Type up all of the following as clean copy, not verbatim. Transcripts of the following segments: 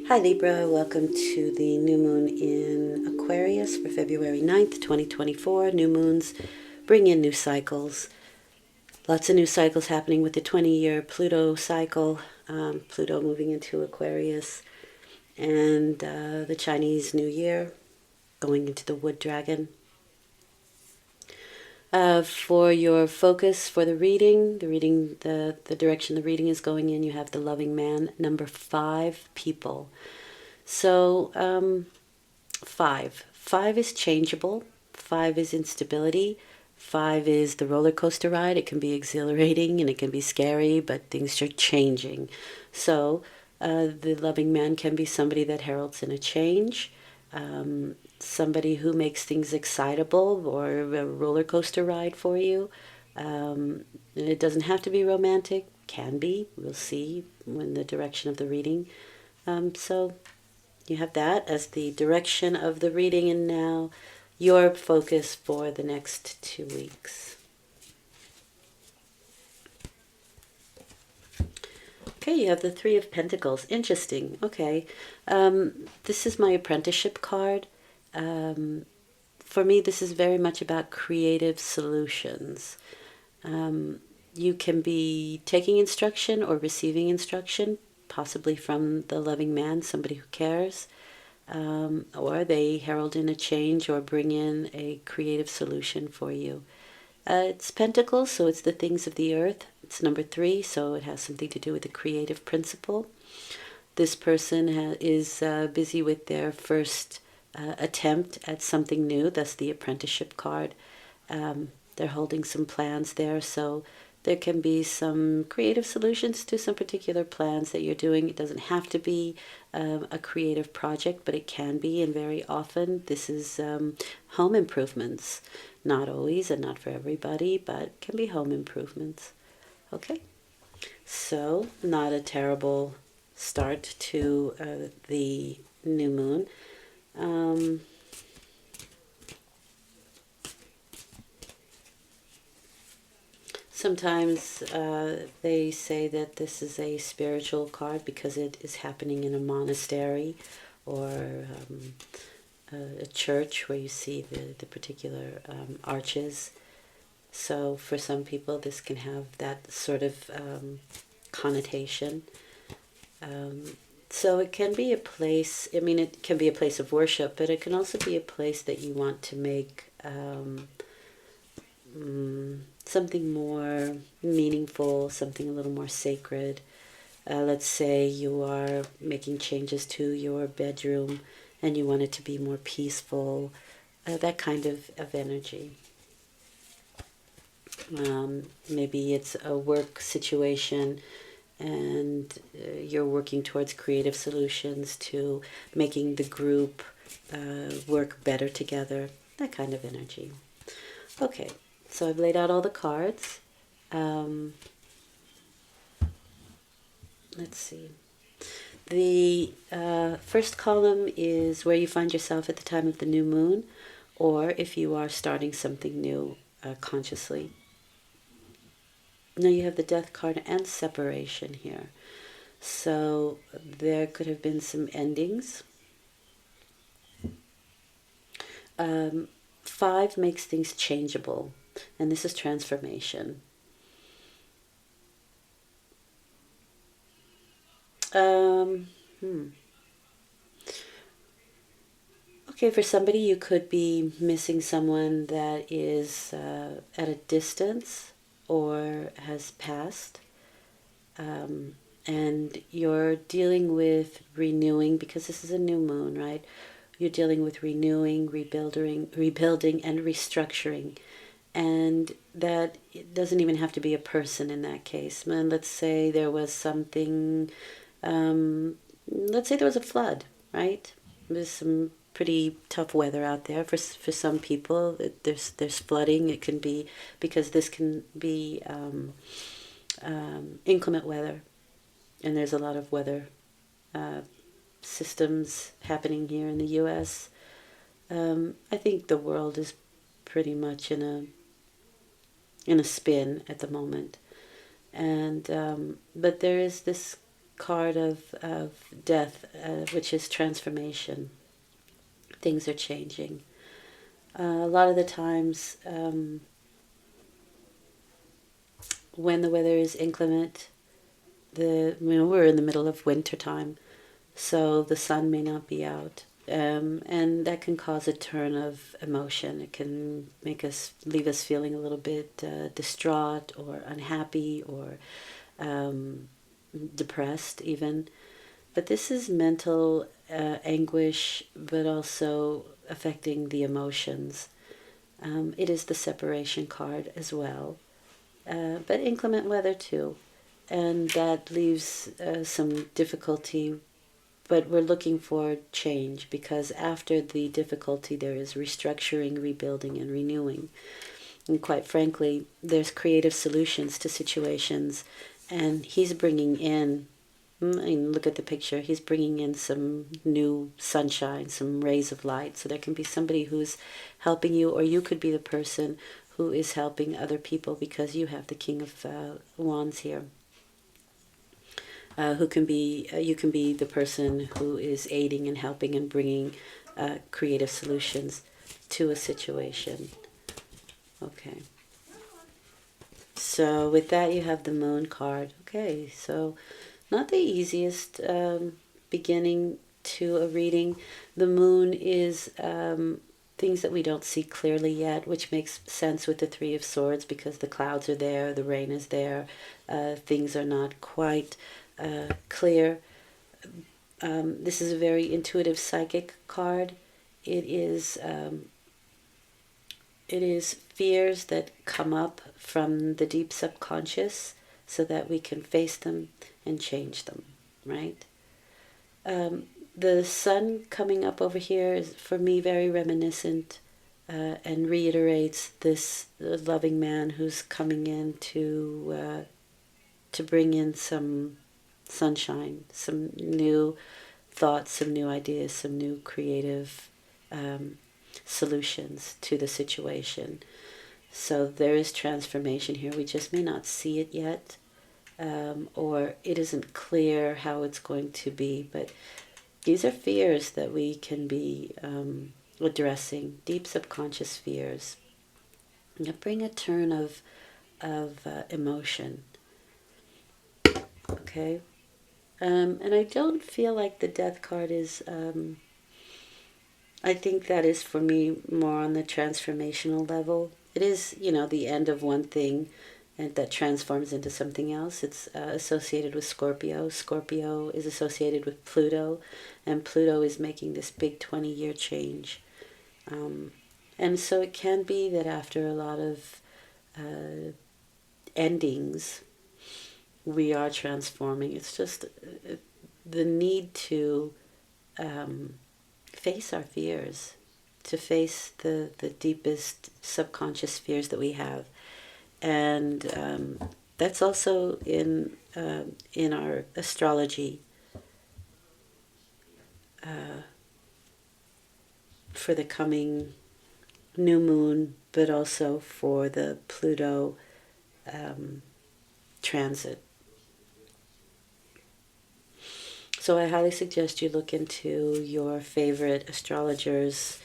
Hi Libra, welcome to the new moon in Aquarius for February 9th, 2024. New moons bring in new cycles. Lots of new cycles happening with the 20-year Pluto cycle, Pluto moving into Aquarius, and the Chinese New Year going into the Wood Dragon. For your focus for the reading, the direction the reading is going in, you have the Loving Man, number 5, people. So, 5. 5 is changeable. 5 is instability. 5 is the roller coaster ride. It can be exhilarating and it can be scary, but things are changing. So, the loving man can be somebody that heralds in a change, somebody who makes things excitable or a roller coaster ride for you. And it doesn't have to be romantic. Can be. We'll see when the direction of the reading. So you have that as the direction of the reading, and now your focus for the next 2 weeks. Okay, you have the Three of Pentacles. Interesting. Okay. This is my apprenticeship card. For me, this is very much about creative solutions. You can be taking instruction or receiving instruction, possibly from the loving man, somebody who cares. Or they herald in a change or bring in a creative solution for you. It's Pentacles, so it's the things of the earth. It's number 3, so it has something to do with the creative principle. This person is busy with their first attempt at something new. That's the apprenticeship card. They're holding some plans there, so there can be some creative solutions to some particular plans that you're doing. It doesn't have to be a creative project, but it can be, and very often this is home improvements. Not always and not for everybody, but can be home improvements. Okay, so not a terrible start to the new moon. Sometimes they say that this is a spiritual card because it is happening in a monastery or a church where you see the particular arches. So for some people this can have that sort of connotation. So it can be a place, I mean, it can be a place of worship, but it can also be a place that you want to make something more meaningful, something a little more sacred. Let's say you are making changes to your bedroom and you want it to be more peaceful, that kind of energy. Maybe it's a work situation and you're working towards creative solutions to making the group work better together, that kind of energy. Okay, so I've laid out all the cards. Let's see. The first column is where you find yourself at the time of the new moon, or if you are starting something new consciously. Now you have the Death card and separation here. So there could have been some endings. 5 makes things changeable, and this is transformation. Okay, for somebody you could be missing someone that is at a distance or has passed. And you're dealing with renewing, because this is a new moon, right? You're dealing with renewing, rebuilding, and restructuring. And that it doesn't even have to be a person in that case. And let's say there was something, let's say there was a flood, right? There's some pretty tough weather out there for some people. There's flooding. It can be because this can be inclement weather, and there's a lot of weather systems happening here in the U.S. I think the world is pretty much in a spin at the moment, and but there is this card of death, which is transformation. Things are changing. A lot of the times when the weather is inclement, we're in the middle of winter time, so the sun may not be out. And that can cause a turn of emotion. It can leave us feeling a little bit distraught or unhappy or depressed even. But this is mental anguish, but also affecting the emotions. It is the separation card as well, but inclement weather too. And that leaves some difficulty, but we're looking for change, because after the difficulty there is restructuring, rebuilding, and renewing. And quite frankly, there's creative solutions to situations, and he's bringing in, and look at the picture, he's bringing in some new sunshine, some rays of light. So there can be somebody who's helping you, or you could be the person who is helping other people, because you have the King of Wands here. You can be the person who is aiding and helping and bringing creative solutions to a situation. Okay. So with that, you have the Moon card. Okay, so not the easiest beginning to a reading. The Moon is things that we don't see clearly yet, which makes sense with the Three of Swords, because the clouds are there, the rain is there, things are not quite clear. This is a very intuitive psychic card. It is fears that come up from the deep subconscious, so that we can face them and change them, right? The sun coming up over here is, for me, very reminiscent and reiterates this loving man who's coming in to bring in some sunshine, some new thoughts, some new ideas, some new creative solutions to the situation. So there is transformation here. We just may not see it yet, or it isn't clear how it's going to be. But these are fears that we can be addressing, deep subconscious fears. And bring a turn of emotion. Okay. And I don't feel like the Death card is... I think that is, for me, more on the transformational level. It is, the end of one thing, and that transforms into something else. It's associated with Scorpio. Scorpio is associated with Pluto, and Pluto is making this big 20-year change. And so it can be that after a lot of endings, we are transforming. It's just the need to face our fears, to face the deepest subconscious fears that we have. And that's also in our astrology for the coming new moon, but also for the Pluto transit. So I highly suggest you look into your favorite astrologer's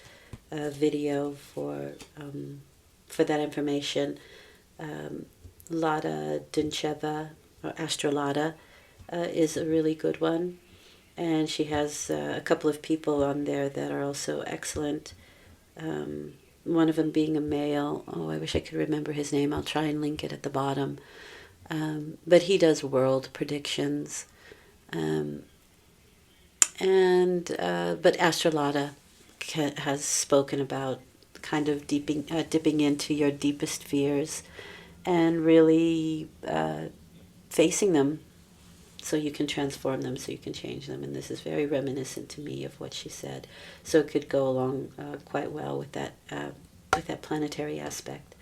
video for that information. Lada Duncheva, or Astrolada, is a really good one. And she has a couple of people on there that are also excellent. One of them being a male. Oh, I wish I could remember his name. I'll try and link it at the bottom. But he does world predictions. But Astrolada has spoken about kind of dipping into your deepest fears and really facing them, so you can transform them, so you can change them. And this is very reminiscent to me of what she said. So it could go along quite well with that planetary aspect.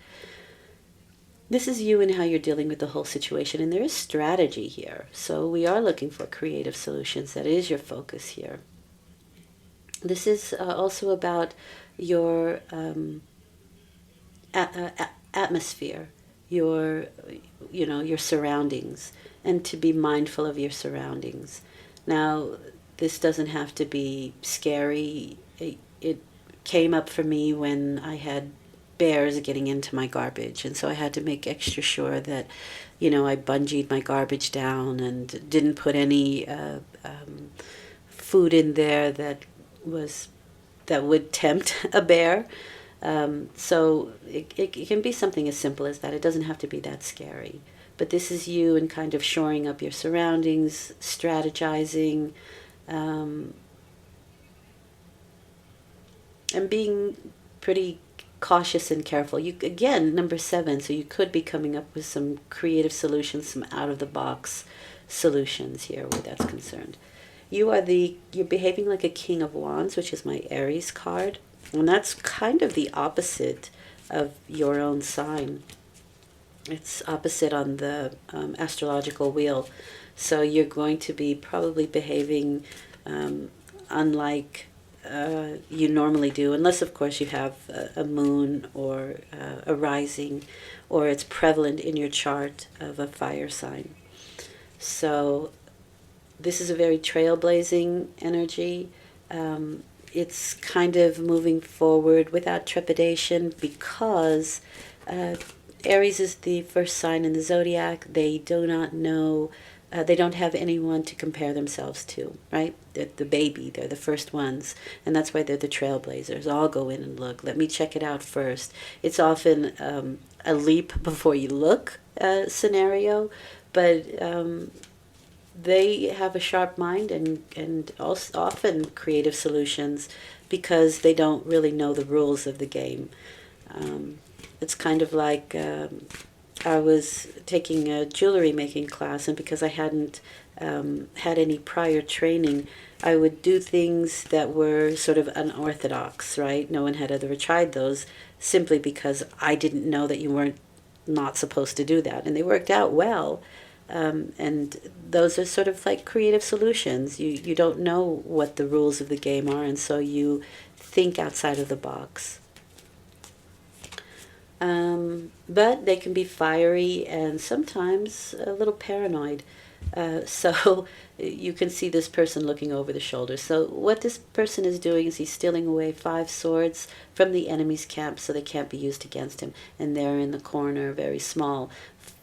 This is you and how you're dealing with the whole situation. And there is strategy here. So we are looking for creative solutions. That is your focus here. This is also about your atmosphere, your, your surroundings, and to be mindful of your surroundings. Now, this doesn't have to be scary. It came up for me when I had bears getting into my garbage, and so I had to make extra sure that, I bungeed my garbage down and didn't put any food in there that would tempt a bear. So it can be something as simple as that. It doesn't have to be that scary. But this is you and kind of shoring up your surroundings, strategizing, and being pretty cautious and careful. You, again, number 7, so you could be coming up with some creative solutions, some out of the box solutions here where that's concerned. You're behaving like a King of Wands, which is my Aries card, and that's kind of the opposite of your own sign. It's opposite on the astrological wheel. So you're going to be probably behaving unlike you normally do, unless, of course, you have a moon or a rising, or it's prevalent in your chart of a fire sign. So this is a very trailblazing energy. It's kind of moving forward without trepidation because Aries is the first sign in the zodiac. They do not know, they don't have anyone to compare themselves to, right? They're the baby, they're the first ones, and that's why they're the trailblazers. I'll go in and look. Let me check it out first. It's often a leap before you look scenario, but they have a sharp mind and also often creative solutions because they don't really know the rules of the game. It's kind of like I was taking a jewelry making class, and because I hadn't had any prior training, I would do things that were sort of unorthodox, right? No one had ever tried those, simply because I didn't know that you weren't not supposed to do that. And they worked out well. And those are sort of like creative solutions. You don't know what the rules of the game are, and so you think outside of the box. But they can be fiery and sometimes a little paranoid. So you can see this person looking over the shoulder. So what this person is doing is he's stealing away 5 swords from the enemy's camp so they can't be used against him. And they're in the corner, very small.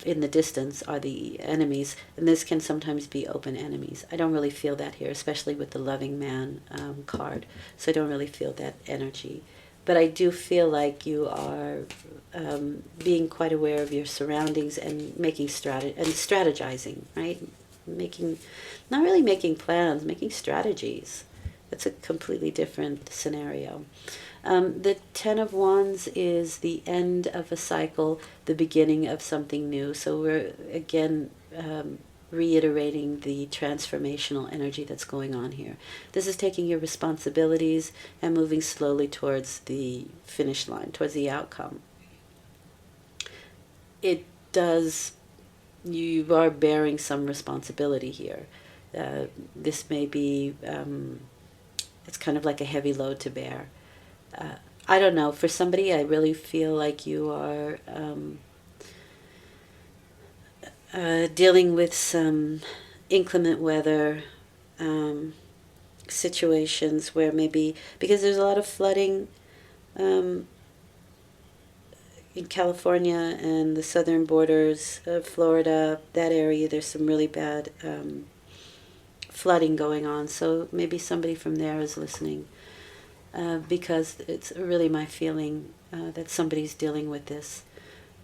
In the distance are the enemies, and this can sometimes be open enemies. I don't really feel that here, especially with the loving man card. So I don't really feel that energy. But I do feel like you are being quite aware of your surroundings and making strategizing, right? Not really making plans, making strategies. That's a completely different scenario. The 10 of Wands is the end of a cycle, the beginning of something new. So we're, again, reiterating the transformational energy that's going on here. This is taking your responsibilities and moving slowly towards the finish line, towards the outcome. You are bearing some responsibility here. This may be, it's kind of like a heavy load to bear. I don't know, for somebody, I really feel like you are dealing with some inclement weather situations where maybe, because there's a lot of flooding in California and the southern borders of Florida, that area, there's some really bad flooding going on. So maybe somebody from there is listening. Because it's really my feeling that somebody's dealing with this,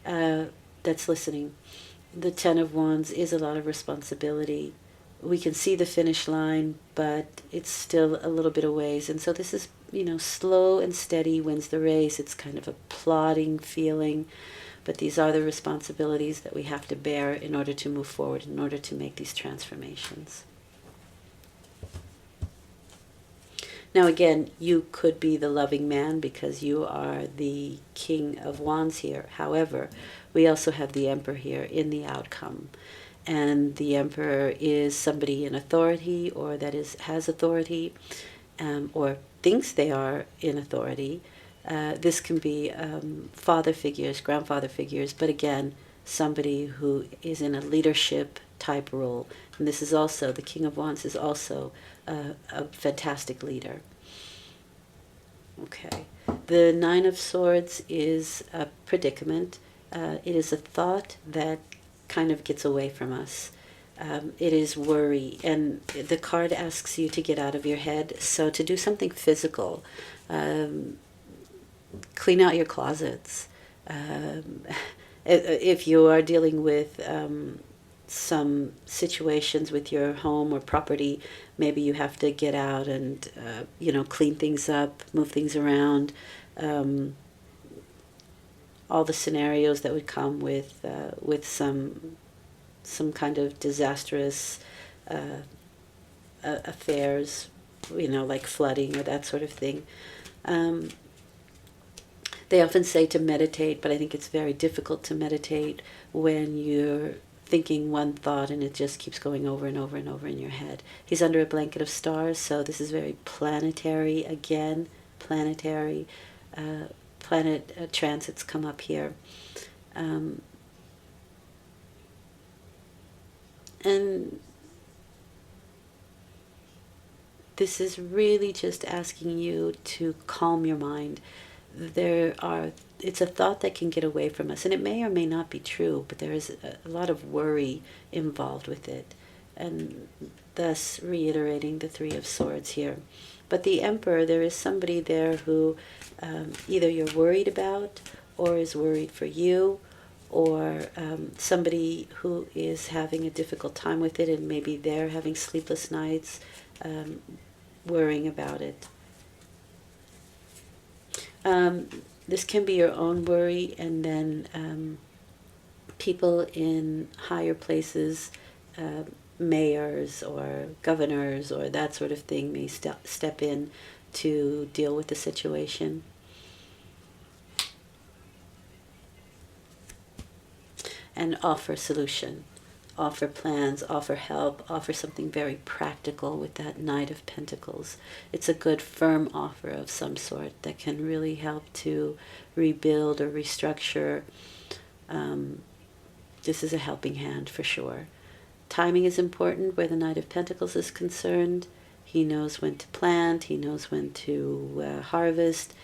that's listening. The 10 of Wands is a lot of responsibility. We can see the finish line, but it's still a little bit of ways. And so this is, slow and steady wins the race. It's kind of a plodding feeling, but these are the responsibilities that we have to bear in order to move forward, in order to make these transformations. Now again, you could be the loving man because you are the King of Wands here. However, we also have the Emperor here in the outcome. And the Emperor is somebody in authority, or that has authority, or thinks they are in authority. This can be father figures, grandfather figures, but again, somebody who is in a leadership type role. And this is also, the King of Wands is also a fantastic leader. Okay. The Nine of Swords is a predicament. It is a thought that kind of gets away from us. It is worry, and the card asks you to get out of your head. So to do something physical, clean out your closets. If you are dealing with some situations with your home or property, maybe you have to get out and clean things up, move things around. All the scenarios that would come with some kind of disastrous affairs, like flooding or that sort of thing. They often say to meditate, but I think it's very difficult to meditate when you're thinking one thought and it just keeps going over and over and over in your head. He's under a blanket of stars, so this is very planetary again. Planetary. Planet transits come up here. And this is really just asking you to calm your mind. It's a thought that can get away from us, and it may or may not be true, but there is a lot of worry involved with it, and thus reiterating the Three of Swords here. But the Emperor, there is somebody there who either you're worried about or is worried for you, or somebody who is having a difficult time with it, and maybe they're having sleepless nights worrying about it. This can be your own worry, and then people in higher places, mayors or governors or that sort of thing, may step in to deal with the situation. And offer solution, offer plans, offer help, offer something very practical with that Knight of Pentacles. It's a good firm offer of some sort that can really help to rebuild or restructure. This is a helping hand for sure. Timing is important where the Knight of Pentacles is concerned. He knows when to plant, he knows when to harvest,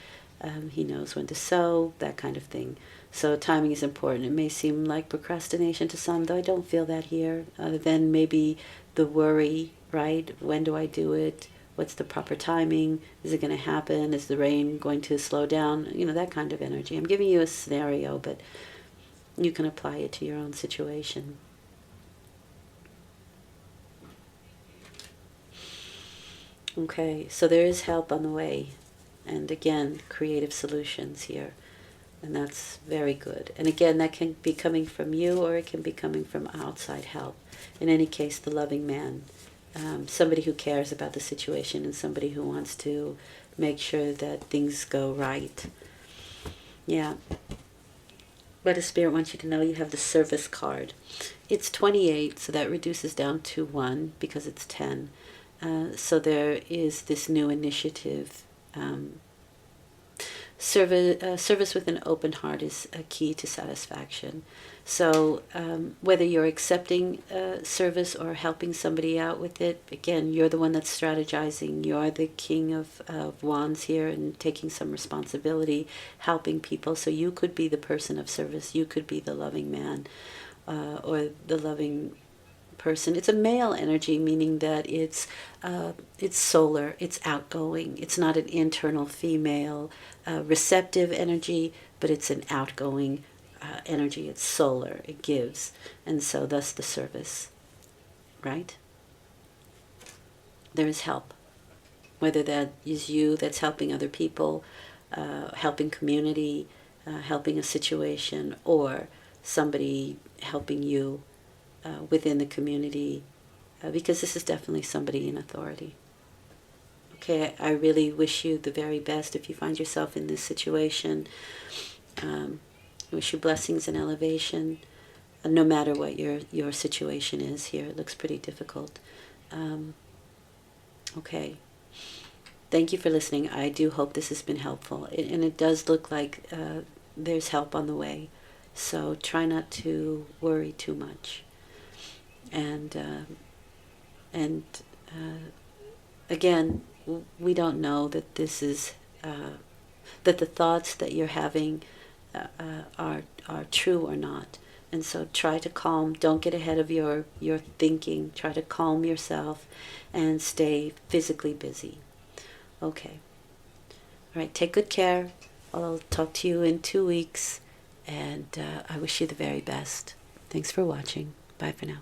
he knows when to sow, that kind of thing. So timing is important. It may seem like procrastination to some, though I don't feel that here, other than maybe the worry, right? When do I do it? What's the proper timing? Is it going to happen? Is the rain going to slow down? That kind of energy. I'm giving you a scenario, but you can apply it to your own situation. Okay, so there is help on the way. And again, creative solutions here. And that's very good. And again, that can be coming from you, or it can be coming from outside help. In any case, the loving man, somebody who cares about the situation, and somebody who wants to make sure that things go right. Yeah. But a Spirit wants you to know you have the Service card. It's 28, so that reduces down to 1 because it's 10. So there is this new initiative. Service with an open heart is a key to satisfaction. So whether you're accepting service or helping somebody out with it, again, you're the one that's strategizing. You're the King of Wands here and taking some responsibility, helping people. So you could be the person of service. You could be the loving man or the loving person. It's a male energy, meaning that it's solar, it's outgoing. It's not an internal female receptive energy, but it's an outgoing energy. It's solar, it gives, and so thus the service, right? There is help, whether that is you that's helping other people, helping community, helping a situation, or somebody helping you within the community, because this is definitely somebody in authority. Okay, I really wish you the very best if you find yourself in this situation. I wish you blessings and elevation, no matter what your situation is here. It looks pretty difficult. Okay. Thank you for listening. I do hope this has been helpful. And it does look like there's help on the way. So try not to worry too much. And again, we don't know that this is that the thoughts that you're having are true or not. And so try to calm. Don't get ahead of your thinking. Try to calm yourself and stay physically busy. Okay. All right. Take good care. I'll talk to you in 2 weeks. And I wish you the very best. Thanks for watching. Bye for now.